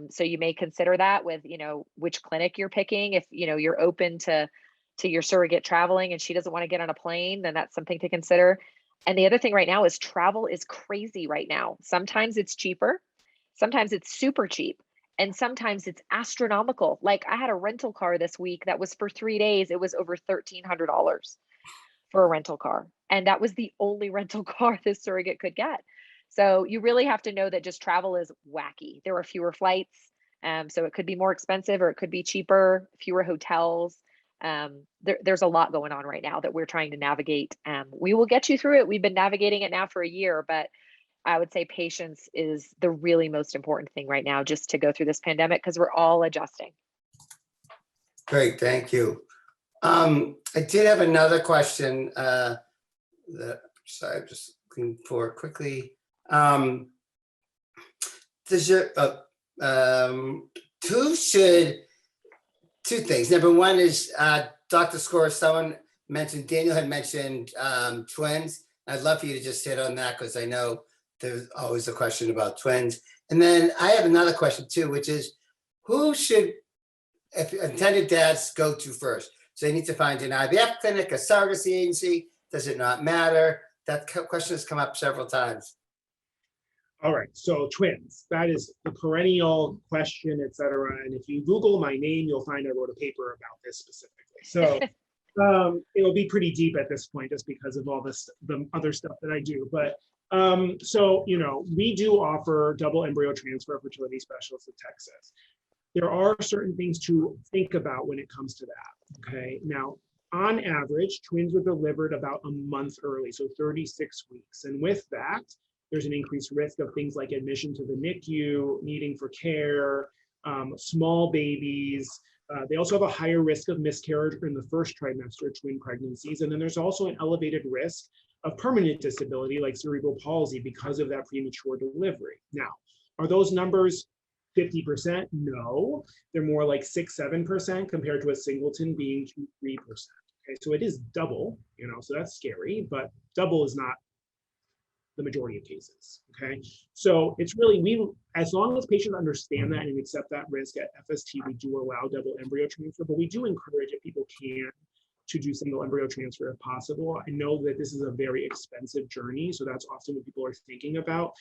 So you may consider that with, which clinic you're picking. If, you're open to your surrogate traveling and she doesn't want to get on a plane, then that's something to consider. And the other thing right now is travel is crazy right now. Sometimes it's cheaper. Sometimes it's super cheap. And sometimes it's astronomical. Like I had a rental car this week that was for 3 days. It was over $1,300 for a rental car. And that was the only rental car this surrogate could get. So you really have to know that just travel is wacky. There are fewer flights. So it could be more expensive or it could be cheaper, fewer hotels. There's a lot going on right now that we're trying to navigate. We will get you through it. We've been navigating it now for a year, but I would say patience is the really most important thing right now, just to go through this pandemic because we're all adjusting. Great, thank you. I did have another question that, sorry, I'm just looking for it quickly. Two things. Number one is Dr. Skora, someone mentioned, Daniel had mentioned twins. I'd love for you to just hit on that because I know there's always a question about twins. And then I have another question too, which is who should if intended dads go to first? So they need to find an IVF clinic, a surrogacy agency. Does it not matter? That question has come up several times. All right, so twins, that is the perennial question, et cetera. And if you Google my name, you'll find I wrote a paper about this specifically. So it'll be pretty deep at this point just because of all this, the other stuff that I do. But so, we do offer double embryo transfer fertility specialists in Texas. There are certain things to think about when it comes to that, okay? Now, on average, twins are delivered about a month early, so 36 weeks. And with that, there's an increased risk of things like admission to the NICU, needing for care, small babies, They also have a higher risk of miscarriage in the first trimester, twin pregnancies. And then there's also an elevated risk of permanent disability like cerebral palsy because of that premature delivery. Now, are those numbers 50%? No, they're more like 6-7% compared to a singleton being 2-3%. Okay, so it is double, so that's scary, but double is not the majority of cases. Okay, so it's really, as long as patients understand that and accept that risk at FST, we do allow double embryo transfer, but we do encourage, if people can, to do single embryo transfer if possible. I know that this is a very expensive journey, so that's often what people are thinking about.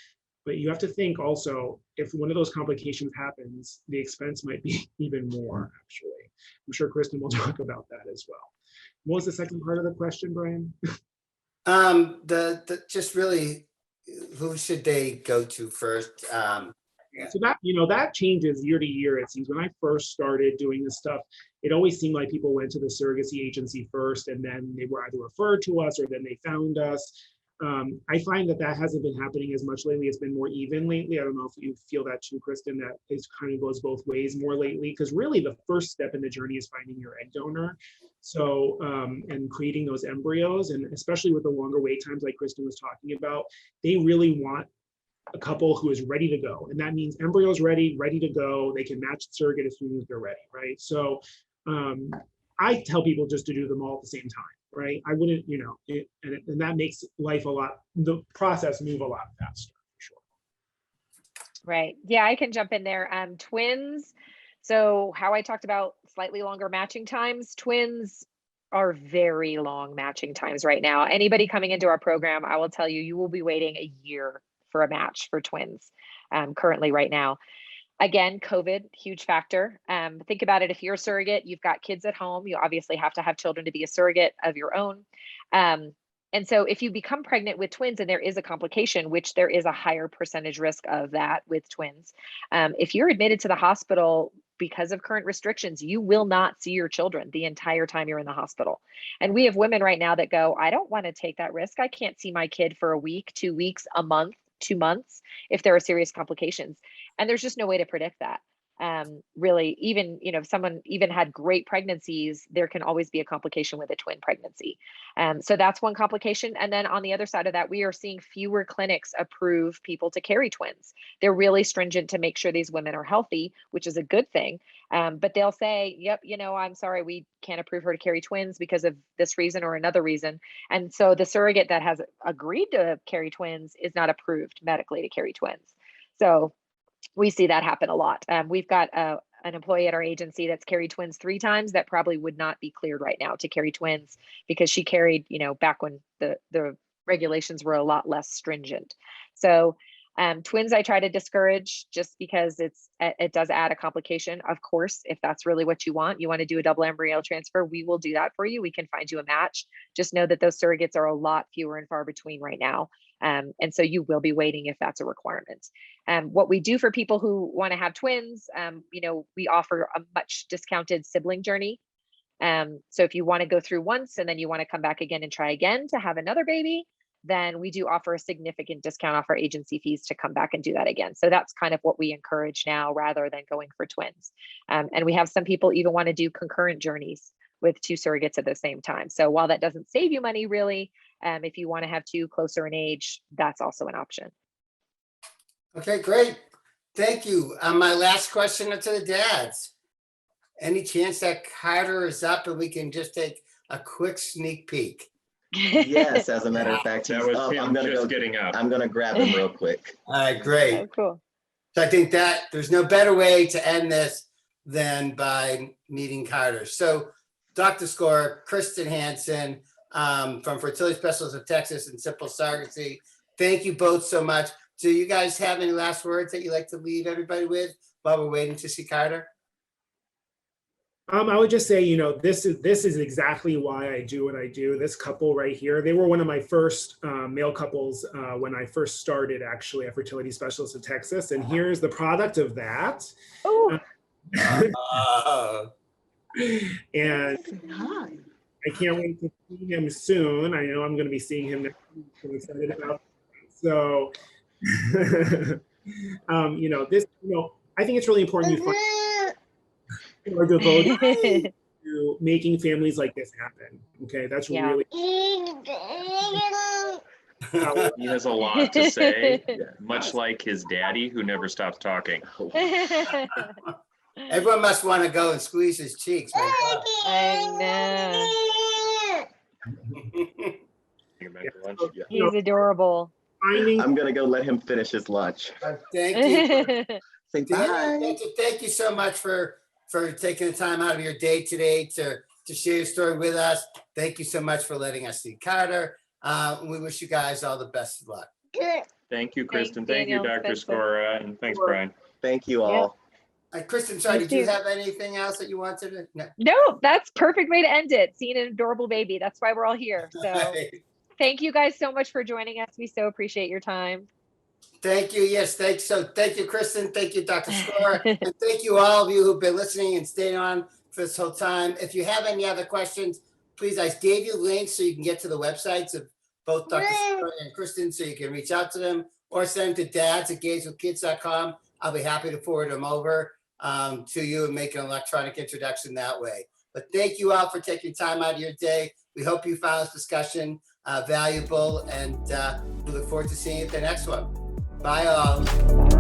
But you have to think also, if one of those complications happens, the expense might be even more, actually. I'm sure Kristen will talk about that as well. What was the second part of the question, Brian? Just really, who should they go to first? So that, that changes year to year, it seems. When I first started doing this stuff, it always seemed like people went to the surrogacy agency first, and then they were either referred to us or then they found us. I find that hasn't been happening as much lately. It's been more even lately. I don't know if you feel that too, Kristen, that it kind of goes both ways more lately, because really the first step in the journey is finding your egg donor. So, and creating those embryos, and especially with the longer wait times like Kristen was talking about, they really want a couple who is ready to go. And that means embryos ready to go. They can match the surrogate as soon as they're ready, right? So I tell people just to do them all at the same time, right? I wouldn't, and that makes life the process move a lot faster, for sure. Right. Yeah, I can jump in there. Twins. So how I talked about slightly longer matching times, twins are very long matching times right now. Anybody coming into our program, I will tell you, you will be waiting a year for a match for twins currently right now. Again, COVID, huge factor. Think about it. If you're a surrogate, you've got kids at home, you obviously have to have children to be a surrogate of your own. And so if you become pregnant with twins and there is a complication, which there is a higher percentage risk of that with twins, if you're admitted to the hospital because of current restrictions, you will not see your children the entire time you're in the hospital. And we have women right now that go, I don't want to take that risk. I can't see my kid for a week, 2 weeks, a month, 2 months if there are serious complications. And there's just no way to predict that. Really, even, if someone even had great pregnancies, there can always be a complication with a twin pregnancy. So that's one complication. And then on the other side of that, we are seeing fewer clinics approve people to carry twins. They're really stringent to make sure these women are healthy, which is a good thing. But they'll say, yep, I'm sorry, we can't approve her to carry twins because of this reason or another reason. And so the surrogate that has agreed to carry twins is not approved medically to carry twins. So we see that happen a lot. We've got an employee at our agency that's carried twins 3 times that probably would not be cleared right now to carry twins because she carried, back when the regulations were a lot less stringent. So twins, I try to discourage just because it does add a complication. Of course, if that's really what you want to do a double embryo transfer, we will do that for you. We can find you a match. Just know that those surrogates are a lot fewer and far between right now. And so you will be waiting if that's a requirement. What we do for people who want to have twins, we offer a much discounted sibling journey. So if you want to go through once and then you want to come back again and try again to have another baby, then we do offer a significant discount off our agency fees to come back and do that again. So that's kind of what we encourage now rather than going for twins. And we have some people even want to do concurrent journeys with 2 surrogates at the same time. So while that doesn't save you money really, if you want to have 2 closer in age, that's also an option. Okay, great. Thank you. My last question to the dads. Any chance that Carter is up and we can just take a quick sneak peek? Yes, as a matter of fact, That he's was up. him I'm gonna just go. getting up. I'm gonna grab him real quick. All right, great. Oh, cool. So I think that there's no better way to end this than by meeting Carter. So Dr. Skora, Kristen Hanson from Fertility Specialists of Texas and Simple Surrogacy, thank you both so much. Do you guys have any last words that you'd like to leave everybody with while we're waiting to see Carter? I would just say, this is exactly why I do what I do. This couple right here, they were one of my first male couples when I first started actually at Fertility Specialists of Texas. And here's the product of that. Oh. And I can't wait to see him soon. I know I'm going to be seeing him next week. I'm excited about that. So, I think it's really important you find are devoted to making families like this happen. Okay, that's Yeah. really how He has a lot to say, much like his daddy, who never stops talking. Everyone must want to go and squeeze his cheeks. My I know. Bring him back to lunch? Yeah. you know, He's adorable. finding I'm gonna go let him finish his lunch. Thank you. Say Deanna, bye. thank you so much for taking the time out of your day today to share your story with us. Thank you so much for letting us see Carter. We wish you guys all the best of luck. Thank you, Kristen. Thank you, Daniel. Dr. Thanks, Skora, and thanks, Brian. Thank you all. Kristen, sorry, You did you too. have anything else that you wanted to? No. No, that's perfect way to end it. Seeing an adorable baby. That's why we're all here. So thank you guys so much for joining us. We so appreciate your time. Thank you. Yes, thanks. So thank you, Kristen. Thank you, Dr. Skora. And thank you all of you who've been listening and staying on for this whole time. If you have any other questions, please, I gave you links so you can get to the websites of both Dr. Skora and Kristen so you can reach out to them or send them to dads@gayswithkids.com. I'll be happy to forward them over to you and make an electronic introduction that way. But thank you all for taking time out of your day. We hope you found this discussion valuable, and we look forward to seeing you at the next one. Bye all.